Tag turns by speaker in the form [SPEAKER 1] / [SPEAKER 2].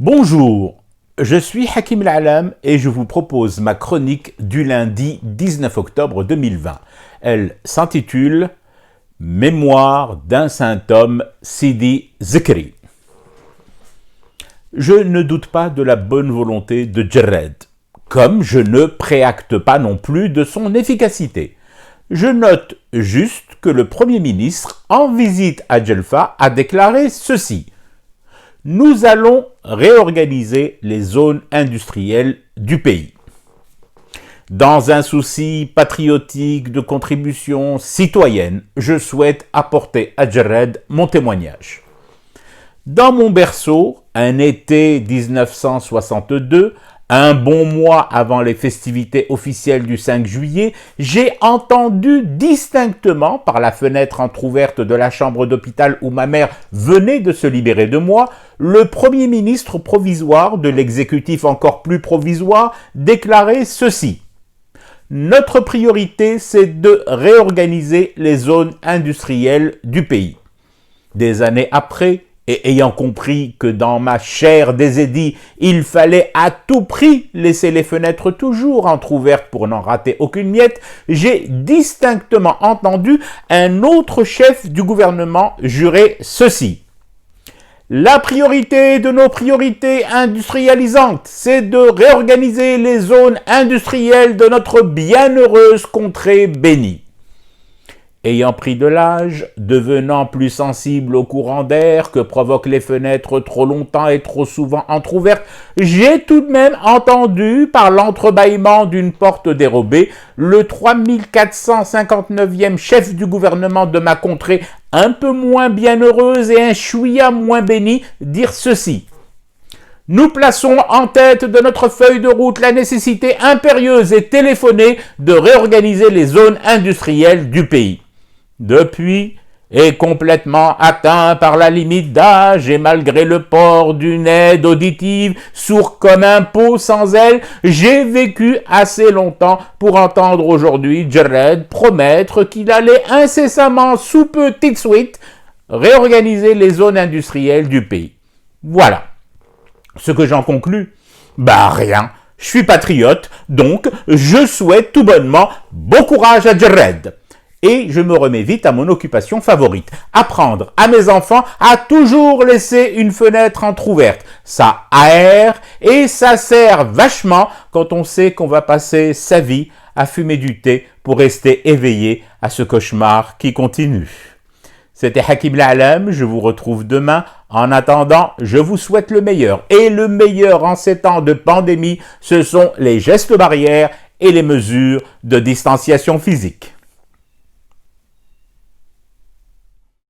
[SPEAKER 1] Bonjour, je suis Hakim Al-Alam et je vous propose ma chronique du lundi 19 octobre 2020. Elle s'intitule « Mémoire d'un saint homme, Sidi Zikri ». Je ne doute pas de la bonne volonté de Djerred, comme je ne préacte pas non plus de son efficacité. Je note juste que le Premier ministre, en visite à Djelfa, a déclaré ceci. Nous allons réorganiser les zones industrielles du pays. Dans un souci patriotique de contribution citoyenne, je souhaite apporter à Djerred mon témoignage. Dans mon berceau, un été 1962, un bon mois avant les festivités officielles du 5 juillet, j'ai entendu distinctement, par la fenêtre entrouverte de la chambre d'hôpital où ma mère venait de se libérer de moi, le Premier ministre provisoire de l'exécutif encore plus provisoire déclarer ceci. Notre priorité, c'est de réorganiser les zones industrielles du pays. Des années après, et ayant compris que dans ma chair d'Ezédi, il fallait à tout prix laisser les fenêtres toujours entrouvertes pour n'en rater aucune miette, j'ai distinctement entendu un autre chef du gouvernement jurer ceci. La priorité de nos priorités industrialisantes, c'est de réorganiser les zones industrielles de notre bienheureuse contrée bénie. Ayant pris de l'âge, devenant plus sensible au courant d'air que provoquent les fenêtres trop longtemps et trop souvent entrouvertes, j'ai tout de même entendu, par l'entrebâillement d'une porte dérobée, le 3459e chef du gouvernement de ma contrée, un peu moins bienheureuse et un chouïa moins béni, dire ceci. Nous plaçons en tête de notre feuille de route la nécessité impérieuse et téléphonée de réorganiser les zones industrielles du pays. Depuis, et complètement atteint par la limite d'âge et malgré le port d'une aide auditive, sourd comme un pot sans aile, j'ai vécu assez longtemps pour entendre aujourd'hui Djerred promettre qu'il allait incessamment, sous petite suite, réorganiser les zones industrielles du pays. Voilà. Ce que j'en conclus, rien. Je suis patriote, donc je souhaite tout bonnement bon courage à Djerred. Et je me remets vite à mon occupation favorite, apprendre à mes enfants à toujours laisser une fenêtre entrouverte. Ça aère et ça sert vachement quand on sait qu'on va passer sa vie à fumer du thé pour rester éveillé à ce cauchemar qui continue. C'était Hakim Al-Alam, je vous retrouve demain. En attendant, je vous souhaite le meilleur. Et le meilleur en ces temps de pandémie, ce sont les gestes barrières et les mesures de distanciation physique.